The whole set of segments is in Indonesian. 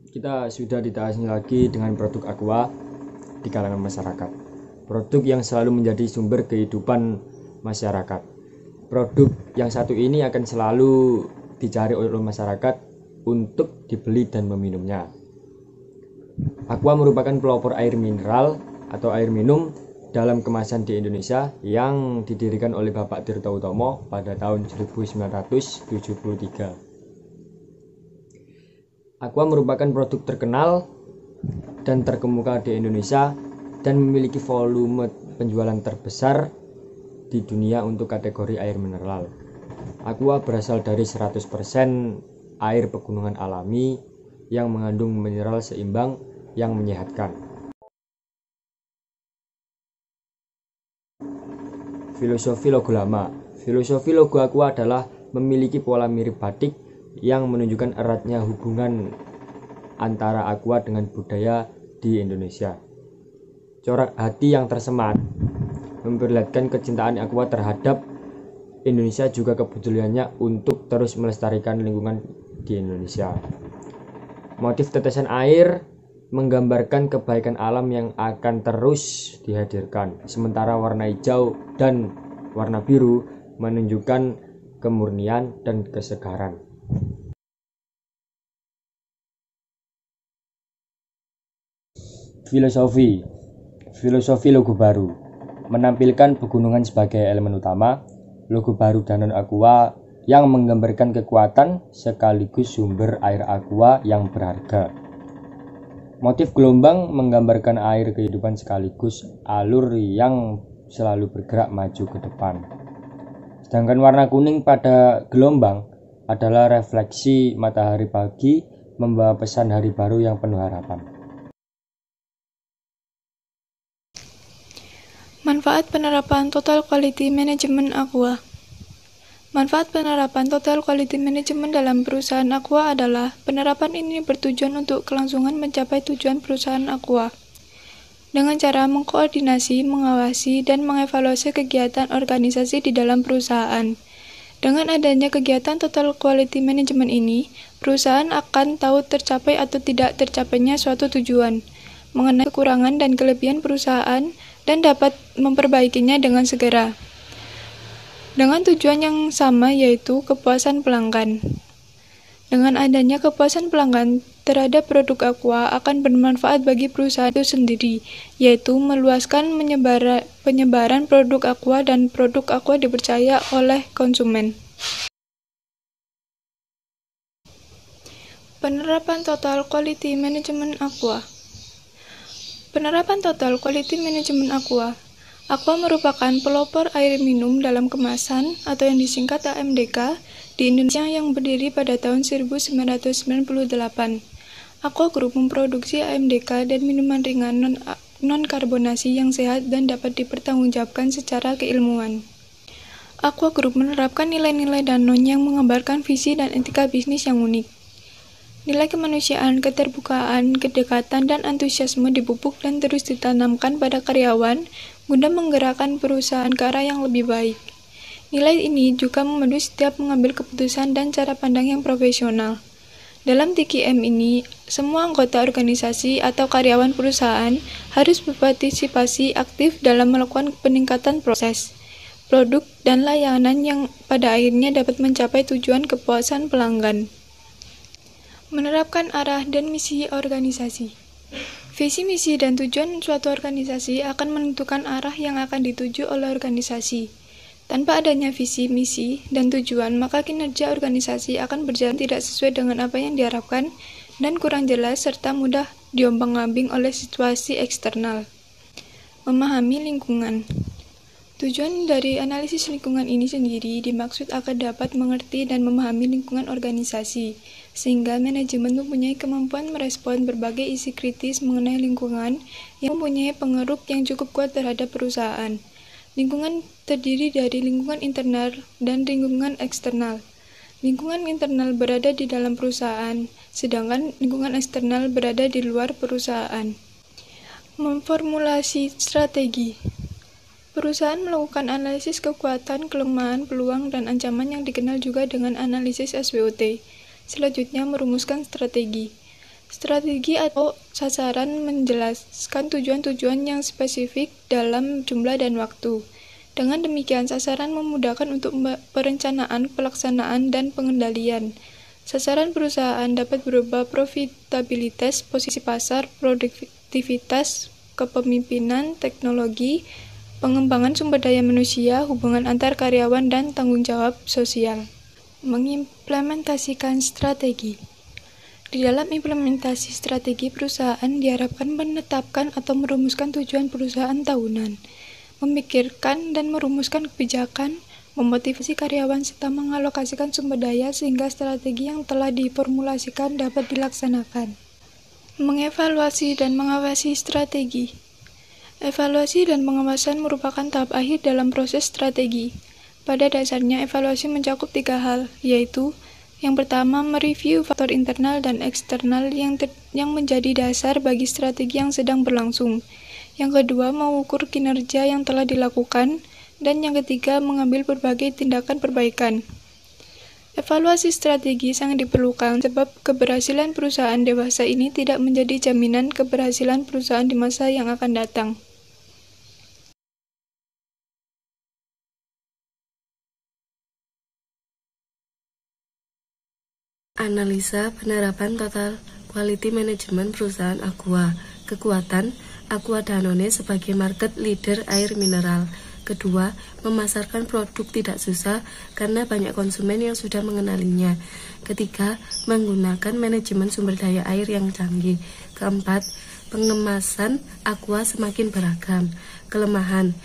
kita sudah tidak asing lagi dengan produk Aqua di kalangan masyarakat. Produk yang selalu menjadi sumber kehidupan masyarakat. Produk yang satu ini akan selalu dicari oleh masyarakat untuk dibeli dan meminumnya. Aqua merupakan pelopor air mineral atau air minum dalam kemasan di Indonesia yang didirikan oleh Bapak Tirta Utomo pada tahun 1973. Aqua merupakan produk terkenal dan terkemuka di Indonesia dan memiliki volume penjualan terbesar di dunia untuk kategori air mineral. Aqua berasal dari 100% air pegunungan alami yang mengandung mineral seimbang yang menyehatkan. Filosofi logo lama. Filosofi logo Aqua adalah memiliki pola mirip batik yang menunjukkan eratnya hubungan antara Aqua dengan budaya di Indonesia. Corak hati yang tersemat memperlihatkan kecintaan Aqua terhadap Indonesia, juga kepeduliannya untuk terus melestarikan lingkungan di Indonesia. Motif tetesan air menggambarkan kebaikan alam yang akan terus dihadirkan, sementara warna hijau dan warna biru menunjukkan kemurnian dan kesegaran. Filosofi logo baru menampilkan pegunungan sebagai elemen utama. Logo baru Danone Aqua yang menggambarkan kekuatan sekaligus sumber air Aqua yang berharga. Motif gelombang menggambarkan air kehidupan sekaligus alur yang selalu bergerak maju ke depan. Sedangkan warna kuning pada gelombang adalah refleksi matahari pagi, membawa pesan hari baru yang penuh harapan. Manfaat penerapan Total Quality Management Aqua. Manfaat penerapan Total Quality Management dalam perusahaan Aqua adalah penerapan ini bertujuan untuk kelangsungan mencapai tujuan perusahaan Aqua dengan cara mengkoordinasi, mengawasi, dan mengevaluasi kegiatan organisasi di dalam perusahaan. Dengan adanya kegiatan Total Quality Management ini, perusahaan akan tahu tercapai atau tidak tercapainya suatu tujuan, mengenai kekurangan dan kelebihan perusahaan, dan dapat memperbaikinya dengan segera. Dengan tujuan yang sama, yaitu kepuasan pelanggan. Dengan adanya kepuasan pelanggan terhadap produk Aqua akan bermanfaat bagi perusahaan itu sendiri, yaitu meluaskan penyebaran produk Aqua dan produk Aqua dipercaya oleh konsumen. Penerapan Total Quality Management Aqua. Penerapan Total Quality Management Aqua. Aqua merupakan pelopor air minum dalam kemasan atau yang disingkat AMDK di Indonesia yang berdiri pada tahun 1998. Aqua Group memproduksi AMDK dan minuman ringan non-karbonasi yang sehat dan dapat dipertanggungjawabkan secara keilmuan. Aqua Group menerapkan nilai-nilai Danone yang menggambarkan visi dan etika bisnis yang unik. Nilai kemanusiaan, keterbukaan, kedekatan, dan antusiasme dipupuk dan terus ditanamkan pada karyawan guna menggerakkan perusahaan ke arah yang lebih baik. Nilai ini juga memandu setiap mengambil keputusan dan cara pandang yang profesional. Dalam TQM ini, semua anggota organisasi atau karyawan perusahaan harus berpartisipasi aktif dalam melakukan peningkatan proses, produk, dan layanan yang pada akhirnya dapat mencapai tujuan kepuasan pelanggan. Menerapkan arah dan misi organisasi. Visi, misi, dan tujuan suatu organisasi akan menentukan arah yang akan dituju oleh organisasi. Tanpa adanya visi, misi, dan tujuan, maka kinerja organisasi akan berjalan tidak sesuai dengan apa yang diharapkan dan kurang jelas serta mudah diombang-ambing oleh situasi eksternal. Memahami lingkungan. Tujuan dari analisis lingkungan ini sendiri dimaksud agar dapat mengerti dan memahami lingkungan organisasi, sehingga manajemen mempunyai kemampuan merespon berbagai isi kritis mengenai lingkungan yang mempunyai pengaruh yang cukup kuat terhadap perusahaan. Lingkungan terdiri dari lingkungan internal dan lingkungan eksternal. Lingkungan internal berada di dalam perusahaan, sedangkan lingkungan eksternal berada di luar perusahaan. Memformulasi strategi. Perusahaan melakukan analisis kekuatan, kelemahan, peluang, dan ancaman yang dikenal juga dengan analisis SWOT. Selanjutnya, merumuskan strategi. Strategi atau sasaran menjelaskan tujuan-tujuan yang spesifik dalam jumlah dan waktu. Dengan demikian, sasaran memudahkan untuk perencanaan, pelaksanaan, dan pengendalian. Sasaran perusahaan dapat berupa profitabilitas, posisi pasar, produktivitas, kepemimpinan, teknologi, pengembangan sumber daya manusia, hubungan antar karyawan, dan tanggung jawab sosial. Mengimplementasikan strategi. Di dalam implementasi strategi perusahaan diharapkan menetapkan atau merumuskan tujuan perusahaan tahunan, memikirkan dan merumuskan kebijakan, memotivasi karyawan, serta mengalokasikan sumber daya sehingga strategi yang telah diformulasikan dapat dilaksanakan. Mengevaluasi dan mengawasi strategi. Evaluasi dan pengawasan merupakan tahap akhir dalam proses strategi. Pada dasarnya, evaluasi mencakup 3 hal, yaitu yang pertama, mereview faktor internal dan eksternal yang menjadi dasar bagi strategi yang sedang berlangsung. Yang kedua, mengukur kinerja yang telah dilakukan. Dan yang ketiga, mengambil berbagai tindakan perbaikan. Evaluasi strategi sangat diperlukan sebab keberhasilan perusahaan dewasa ini tidak menjadi jaminan keberhasilan perusahaan di masa yang akan datang. Analisa penerapan total quality management perusahaan Aqua. Kekuatan Aqua Danone sebagai market leader air mineral. Kedua, memasarkan produk tidak susah karena banyak konsumen yang sudah mengenalinya. Ketiga, menggunakan manajemen sumber daya air yang canggih. Keempat, pengemasan Aqua semakin beragam. Kelemahan,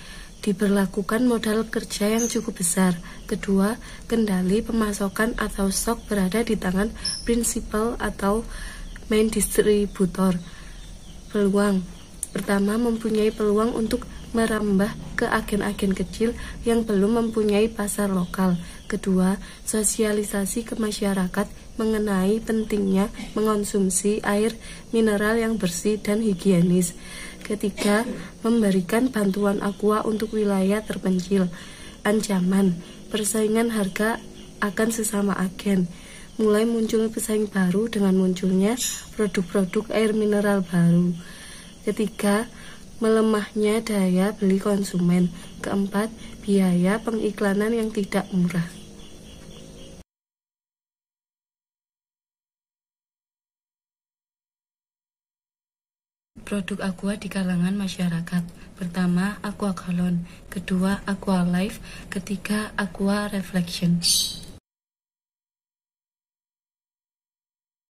diberlakukan modal kerja yang cukup besar. Kedua, kendali pemasokan atau stok berada di tangan prinsipal atau main distributor. Peluang pertama, mempunyai peluang untuk merambah ke agen-agen kecil yang belum mempunyai pasar lokal. Kedua, sosialisasi ke masyarakat mengenai pentingnya mengonsumsi air mineral yang bersih dan higienis. Ketiga, memberikan bantuan Aqua untuk wilayah terpencil. Ancaman, persaingan harga akan sesama agen. Mulai muncul pesaing baru dengan munculnya produk-produk air mineral baru. Ketiga, melemahnya daya beli konsumen. Keempat, biaya pengiklanan yang tidak murah. Produk Aqua di kalangan masyarakat. Pertama, Aqua Galon. Kedua, Aqua Life. Ketiga, Aqua Reflection.